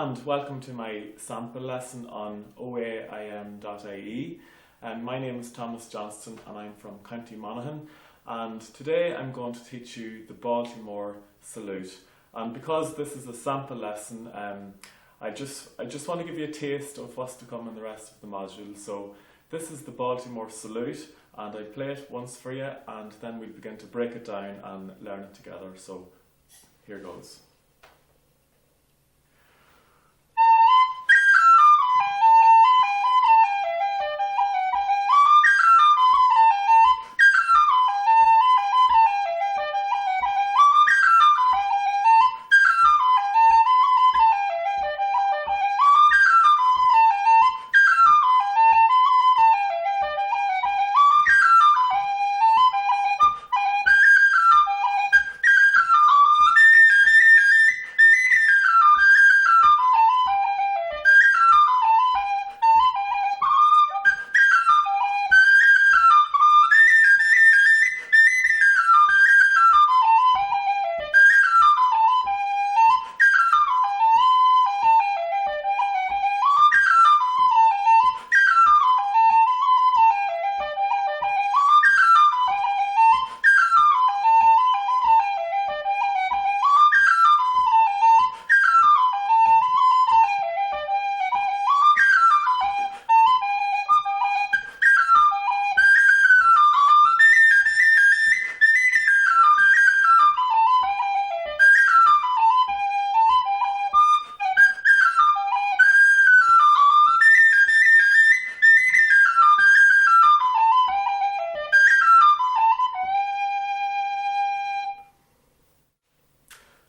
and welcome to my sample lesson on oaim.ie. My name is Thomas Johnston and I'm from County Monaghan, and today I'm going to teach you the Baltimore salute. And because this is a sample lesson, I just want to give you a taste of what's to come in the rest of the module. So this is the Baltimore salute, and I play it once for you and then we'll begin to break it down and learn it together. So here goes.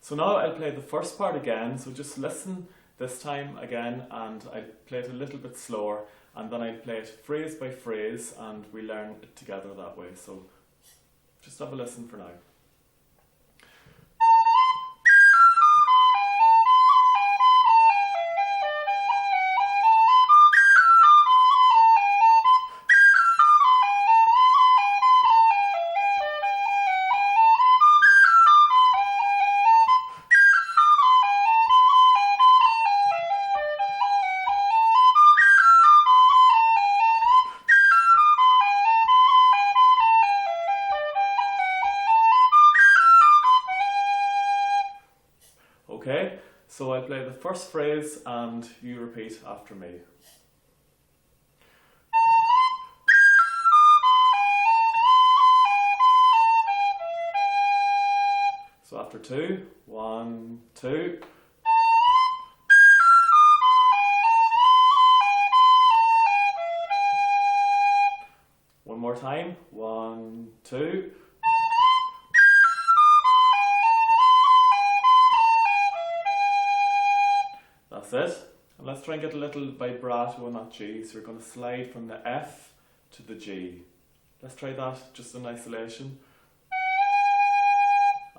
So now I'll play the first part again, so just listen this time again, and I'll play it a little bit slower, and then I'll play it phrase by phrase and we learn it together that way. So just have a listen for now. Okay, so I play the first phrase and you repeat after me. So after two, 1, 2. One more time, 1, 2. That's it. And let's try and get a little vibrato on that G. So we're going to slide from the F to the G. Let's try that just in isolation.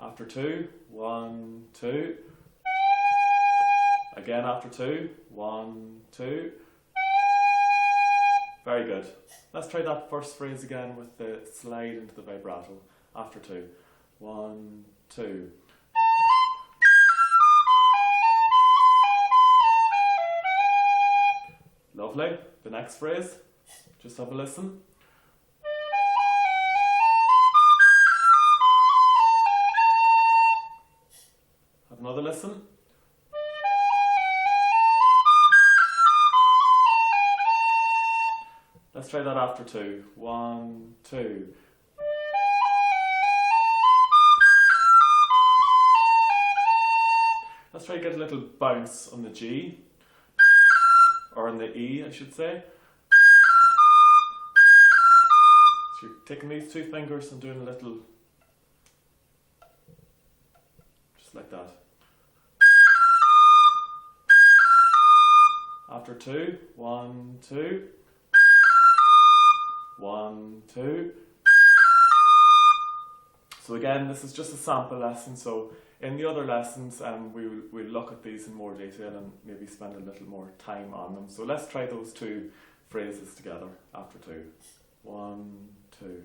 After two, 1, 2. Again after two, 1, 2. Very good. Let's try that first phrase again with the slide into the vibrato. After two, 1, 2. Lovely. The next phrase, just have a listen. Have another listen. Let's try that after two. 1, 2. Let's try to get a little bounce on the G. Or on the E, I should say. So you're taking these two fingers and doing a little, just like that. After two, 1, 2. 1, 2. So again, this is just a sample lesson, so in the other lessons we'll look at these in more detail and maybe spend a little more time on them. So let's try those two phrases together after two. 1, 2.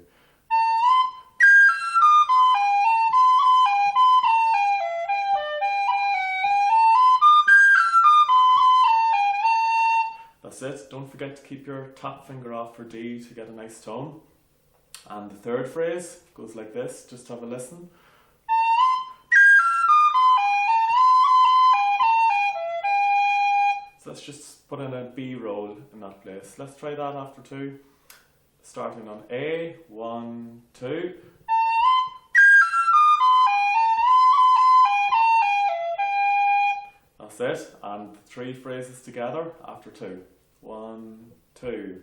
That's it. Don't forget to keep your top finger off for D to get a nice tone. And the third phrase goes like this. Just have a listen. So let's just put in a B roll in that place. Let's try that after 2. Starting on A, 1, 2. That's it. And 3 phrases together after 2. 1, 2.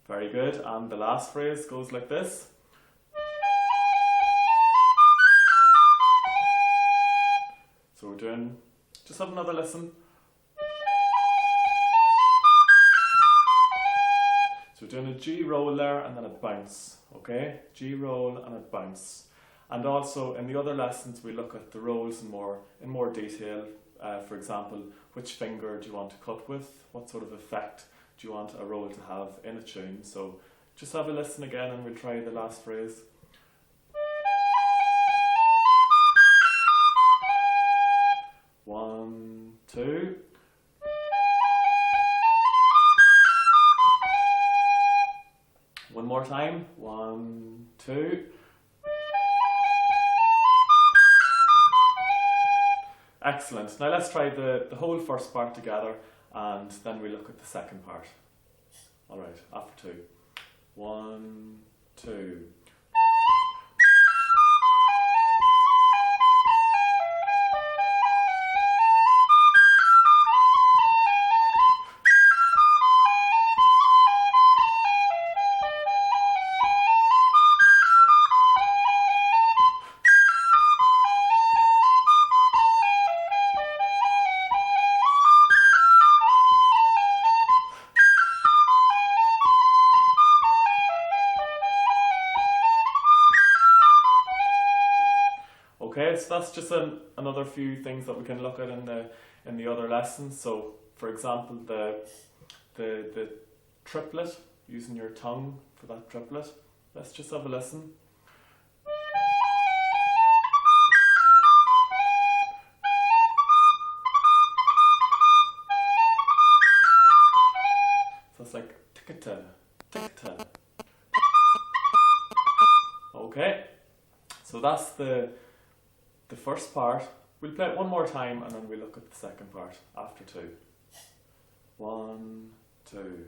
Very good, and the last phrase goes like this. So we're doing, just have another listen. So we're doing a G roll there and then a bounce, okay? G roll and a bounce. And also in the other lessons we look at the rolls in more detail. For example, which finger do you want to cut with? What sort of effect do you want a roll to have in a tune? So just have a listen again and we'll try the last phrase. One, two. One more time. 1, 2. Excellent. Now let's try the whole first part together and then we look at the second part. Alright, after 2. 1, 2. Okay, so that's just another few things that we can look at in the other lessons. So, for example, the triplet, using your tongue for that triplet. Let's just have a listen. So it's like tick-a-ta, tick-a-ta. Okay, so that's the first part. We'll play it one more time and then we'll look at the second part after 2. 1, 2.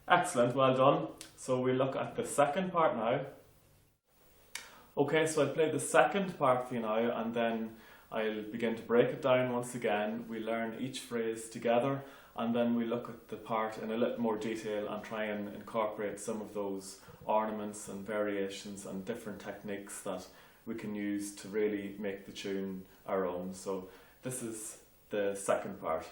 Excellent, well done. So we look at the second part now. Okay, so I'll play the second part for you now and then I'll begin to break it down once again. We learn each phrase together and then we look at the part in a little more detail and try and incorporate some of those ornaments and variations and different techniques that we can use to really make the tune our own. So this is the second part.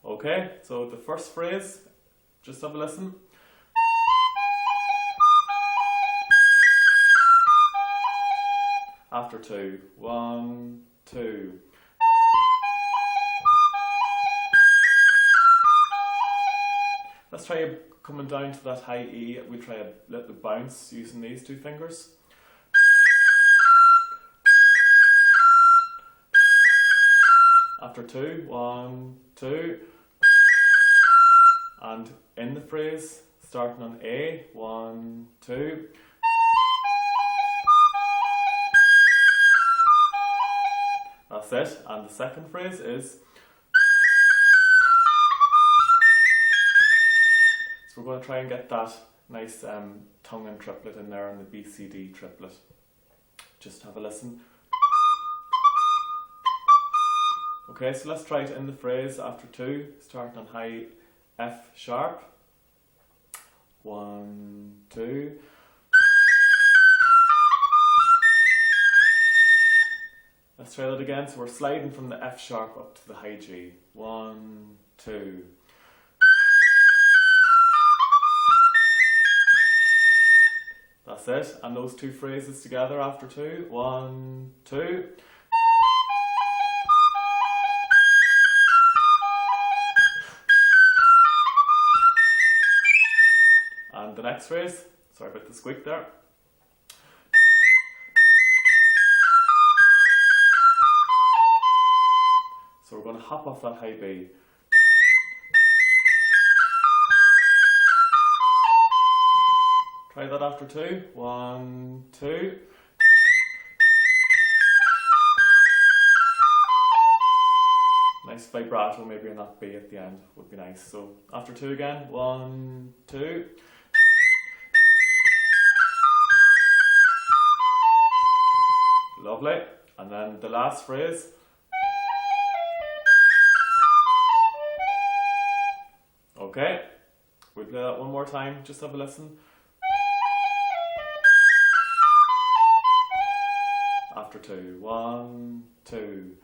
Okay, so the first phrase, just have a listen. After 2. 1, 2. Let's try coming down to that high E. We'll try a little bounce using these 2 fingers. after 2, 1, 2. And in the phrase, starting on A, 1, 2. That's it. And the second phrase is. So we're going to try and get that nice tongue and triplet in there on the BCD triplet. Just have a listen. Okay, so let's try it in the phrase after 2, starting on high F sharp. 1, 2. Let's try that again. So we're sliding from the F sharp up to the high G. 1, 2. That's it. And those two phrases together after 2. 1, 2. And the next phrase, sorry about the squeak there. So we're going to hop off that high B. Try that after 2. 1, 2. Nice vibrato maybe on that B at the end would be nice. So after 2 again. 1, 2. Lovely. And then the last phrase. Okay, we'll play that one more time, just have a listen. After 2, 1, 2.